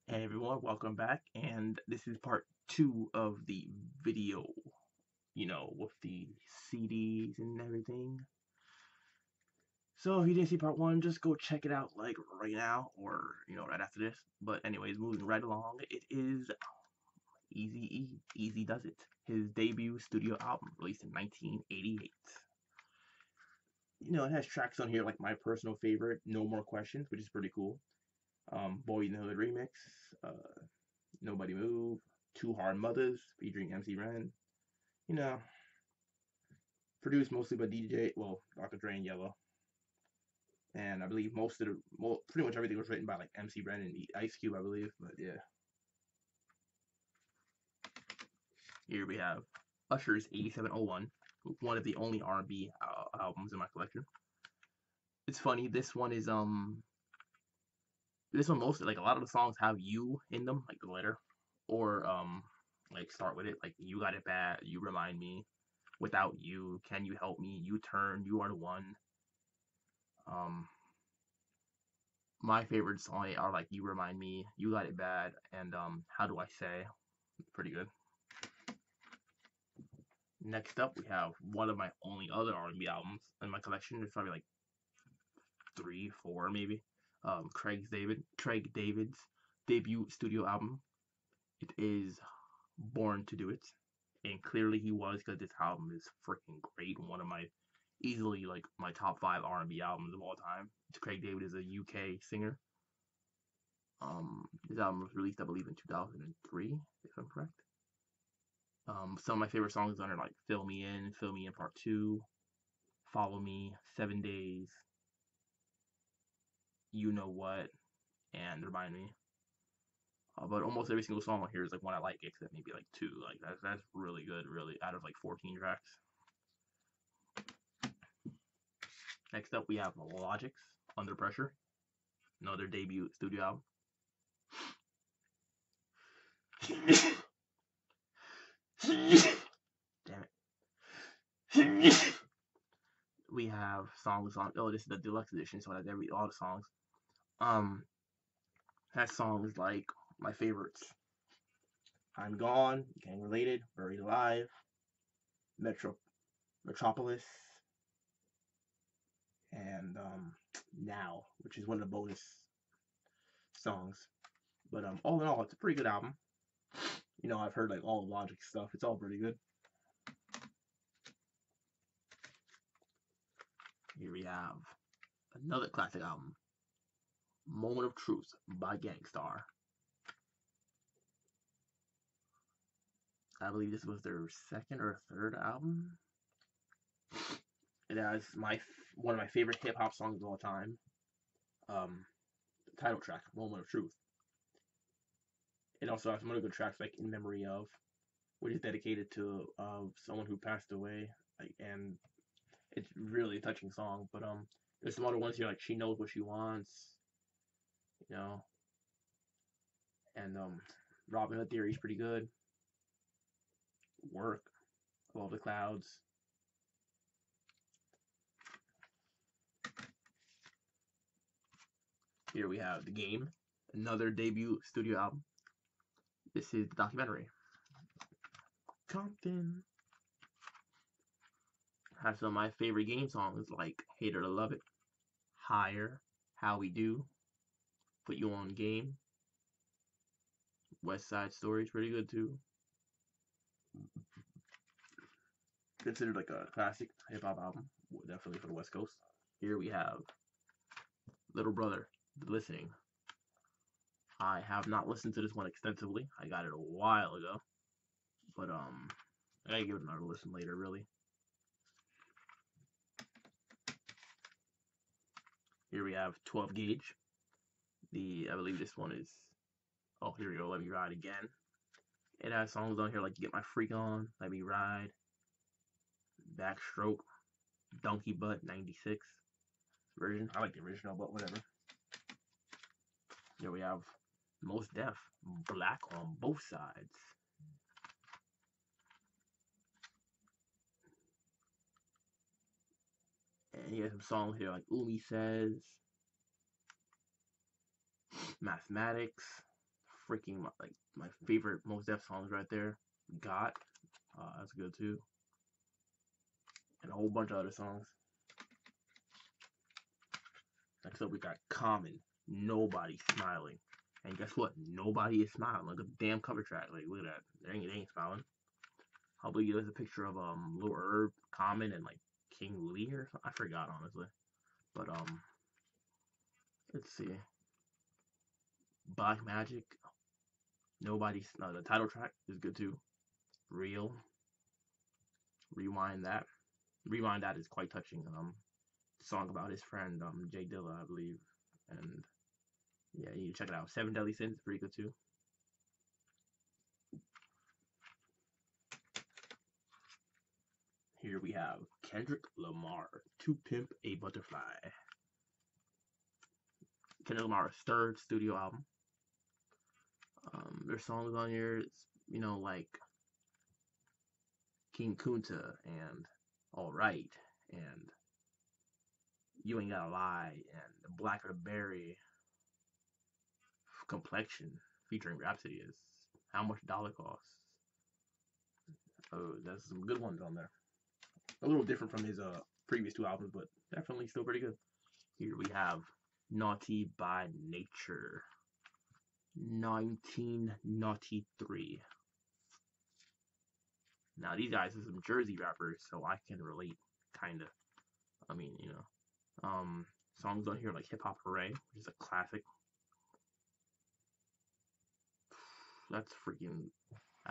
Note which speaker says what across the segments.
Speaker 1: Hey everyone, welcome back. And this is part two of the video, with the CDs and everything. So if you didn't see part one, just go check it out like right now or, right after this. But anyways, moving right along, it is Eazy-E. Easy Does It. His debut studio album released in 1988. It has tracks on here like my personal favorite, No More Questions, which is pretty cool. Boy in the Hood remix, uh, Nobody Move, Two Hard Mothers featuring MC Ren. You know, produced mostly by Dr. Dre and Yellow. And I believe pretty much everything was written by like MC Ren and Ice Cube, I believe. But yeah, here we have Usher's 8701, one of the only R&B albums in my collection. It's funny, this one mostly like a lot of the songs have you in them, like the letter, or like start with it like you got it bad, you remind me, without you, can you help me, you turn, you are the one. Um, my favorite song are like you remind me, you got it bad, and how do I say, pretty good. Next up, we have one of my only other R&B albums in my collection. There's probably like three, four, maybe. Craig David's debut studio album. It is Born to Do It, and clearly he was because this album is freaking great. One of my easily like my top five R&B albums of all time. Craig David is a UK singer. This album was released, I believe, in 2003, if I'm correct. Some of my favorite songs on it, like Fill Me In Part 2, Follow Me, 7 Days, You Know What, and Remind Me. But almost every single song on here is like one I like, except maybe like two. Like that's really good, really, out of like 14 tracks. Next up, we have Logic's Under Pressure, another debut studio album. Damn it. We have songs on. Oh, this is the deluxe edition, so it has all the songs. Um, has songs like my favorites: "I'm Gone," "Gang Related," "Buried Alive," Metro Metropolis, and "Now," which is one of the bonus songs. But all in all, it's a pretty good album. I've heard like all the Logic stuff. It's all pretty good. Here we have another classic album, "Moment of Truth" by Gangstar. I believe this was their second or third album. It has one of my favorite hip hop songs of all time. The title track, "Moment of Truth." It also has some other good tracks like "In Memory of," which is dedicated to someone who passed away, like, and it's really a touching song. But there's some other ones here like "She Knows What She Wants," you know, and "Robin Hood Theory" is pretty good. "Work," "Above the Clouds." Here we have "The Game," another debut studio album. This is the documentary. Compton has some of my favorite game songs like "Hate It or Love It," "Higher," "How We Do," "Put You On Game." West Side Story is pretty good too. Considered like a classic hip hop album, definitely for the West Coast. Here we have "Little Brother," "The Listening." I have not listened to this one extensively. I got it a while ago, but I gotta give it another listen later. Really. Here we have 12 Gauge. I believe this one is. Oh, here we go. Let Me Ride Again. It has songs on here like "Get My Freak On," "Let Me Ride," "Backstroke," "Donkey Butt" 96 version. I like the original, but whatever. Here we have Most Def, "Black on Both Sides." And he has some songs here like "Umi Says," "Mathematics," freaking my favorite most Def songs right there. Got, that's good too, and a whole bunch of other songs. Next up we got Common, Nobody Smiling, and guess what? Nobody is smiling. Look at the damn cover track. Like look at that. They ain't smiling. I'll believe there's a picture of Lil Herb, Common, and like King Lee or something. I forgot honestly, but let's see. Black Magic, Nobody's. The title track is good too. Real, Rewind That. Rewind That is quite touching. Song about his friend Jay Dilla, I believe, and yeah, you check it out. Seven Deadly Sins, pretty good too. Here we have Kendrick Lamar, To Pimp a Butterfly. Kendrick Lamar's third studio album. There's songs on here, like King Kunta and Alright and You Ain't Gotta Lie and The Blacker the Berry, Complexion featuring Rhapsody is How Much Dollar Costs. Oh, there's some good ones on there. A little different from his previous two albums, but definitely still pretty good. Here we have Naughty by Nature, 1993. Now these guys are some Jersey rappers, so I can relate, kinda. I mean, songs on here like Hip Hop Hooray, which is a classic. That's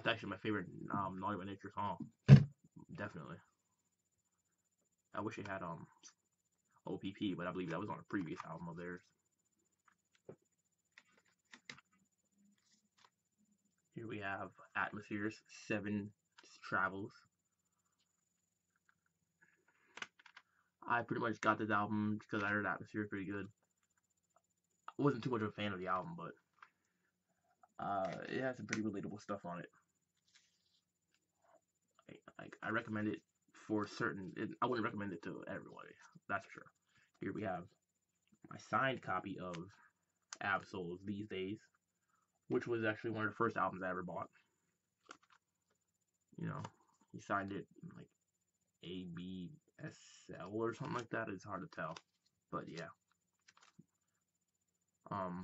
Speaker 1: actually my favorite Naughty by Nature song. Definitely. I wish it had OPP, but I believe that was on a previous album of theirs. Here we have Atmospheres, Seven Travels. I pretty much got this album because I heard Atmosphere pretty good. I wasn't too much of a fan of the album, but it has some pretty relatable stuff on it. I recommend it for certain. I wouldn't recommend it to everybody, that's for sure. Here we have my signed copy of Absol's These Days, which was actually one of the first albums I ever bought. He signed it like ABSL or something like that. It's hard to tell, but yeah.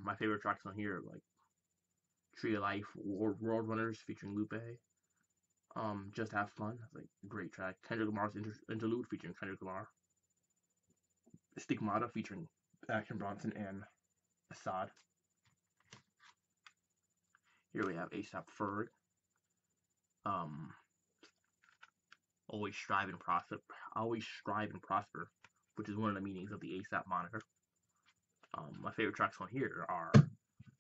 Speaker 1: My favorite tracks on here are like Tree of Life, World Runners featuring Lupe. Just Have Fun, that's like a great track. Kendrick Lamar's interlude featuring Kendrick Lamar. Stigmata featuring Action Bronson and Assad. Here we have A$AP Ferg. Always Strive and Prosper. Always Strive and Prosper, which is one of the meanings of the A$AP moniker. My favorite tracks on here are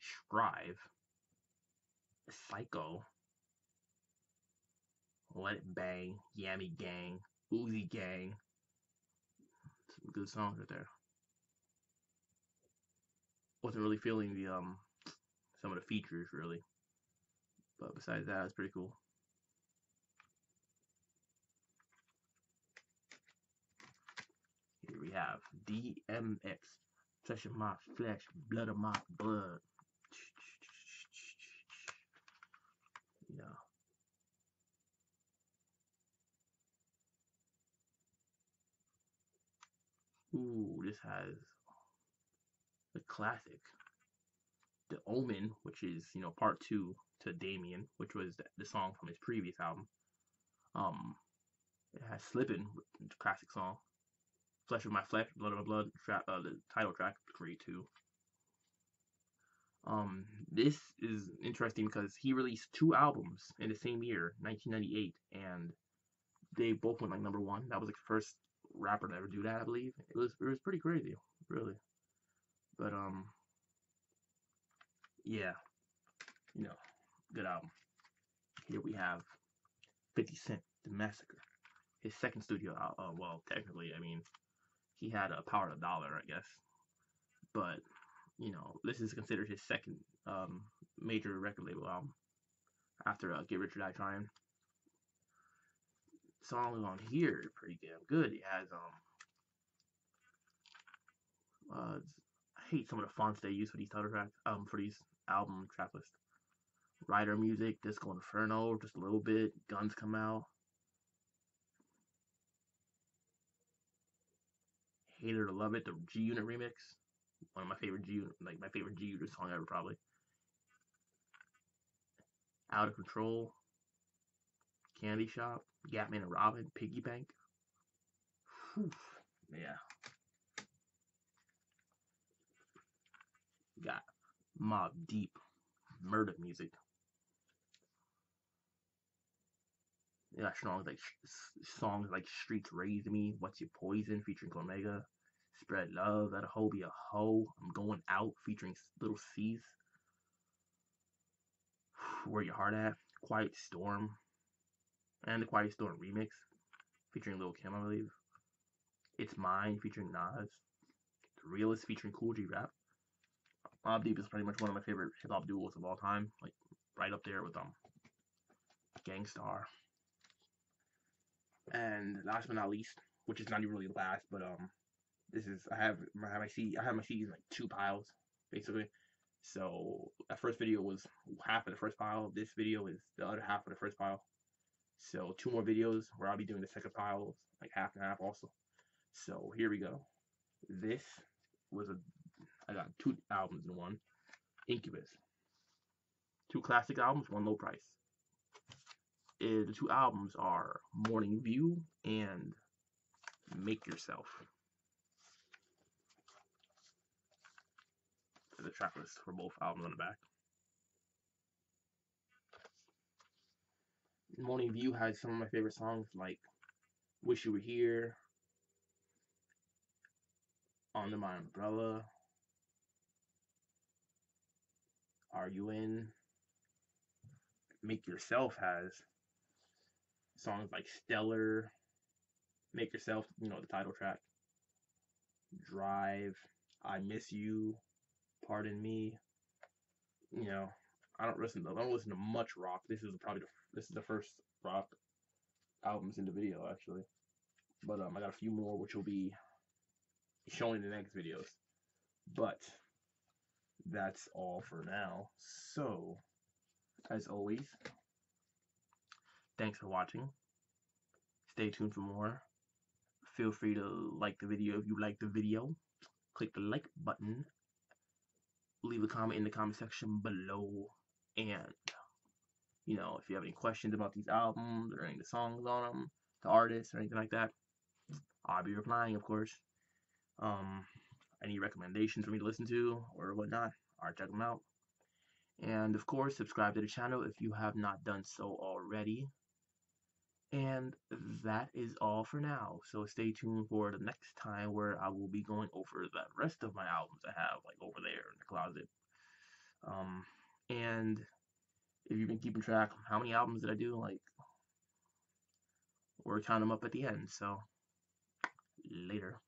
Speaker 1: Strive, Psycho, Let It Bang, Yammy Gang, Uzi Gang. Some good songs right there. Wasn't really feeling the some of the features really, but besides that, it's pretty cool. Here we have DMX, Flesh of My Flesh, Blood of My Blood. Yeah. Ooh, this has the classic, The Omen, which is part 2 to Damien, which was the song from his previous album. It has Slippin', classic song. Flesh of My Flesh, Blood of My Blood, the title track, great too. This is interesting because he released 2 albums in the same year, 1998, and they both went like #1. That was like the first rapper to ever do that, I believe. It was pretty crazy, really. But yeah, good album. Here we have 50 Cent, The Massacre, his second studio album. Well, technically, I mean, he had a Power of the Dollar, I guess, but this is considered his second major record label album after Get Rich or Die Trying. Songs on here are pretty damn good. It has I hate some of the fonts they use for these title tracks, for these album track lists. Rider music, Disco Inferno, just a little bit. Guns come out. Hate It or Love It, the G Unit remix. One of my favorite my favorite G Unit song ever, probably. Out of Control, Candy Shop, Gatman and Robin, Piggy Bank. Whew. Yeah. Got Mob Deep, Murder Music. You got songs like Streets Raise Me, What's Your Poison featuring Omega, Spread Love, Let a Hoe Be a Hoe, I'm Going Out featuring Little C's, Where Your Heart At, Quiet Storm, and the Quiet Storm remix featuring Lil Kim, I believe. It's Mine featuring Nas, The Realist featuring Cool G Rap. Mobb Deep is pretty much one of my favorite hip hop duos of all time, like right up there with Gangstar. And last but not least, which is not even really last, but this is I have my CDs in like two piles basically. So that first video was half of the first pile. This video is the other half of the first pile. So two more videos where I'll be doing the second pile, like half and half also. So here we go. This was I got two albums in one. Incubus. Two classic albums, one low price. The two albums are Morning View and Make Yourself. There's a track list for both albums on the back. Morning View has some of my favorite songs like Wish You Were Here, Under My Umbrella, Are You In? Make Yourself has songs like Stellar, Make Yourself, the title track, Drive, I Miss You, Pardon Me. I don't listen to much rock. This is the first rock albums in the video actually. But I got a few more which will be shown in the next videos. But that's all for now. So, as always, thanks for watching. Stay tuned for more. Feel free to like the video if you like the video. Click the like button. Leave a comment in the comment section below. And, if you have any questions about these albums or any of the songs on them, the artists or anything like that, I'll be replying, of course. Any recommendations for me to listen to or whatnot, I'll check them out. And of course, subscribe to the channel if you have not done so already. And that is all for now. So stay tuned for the next time where I will be going over the rest of my albums I have, like over there in the closet. And if you've been keeping track, how many albums did I do? Like, we're counting them up at the end. So later.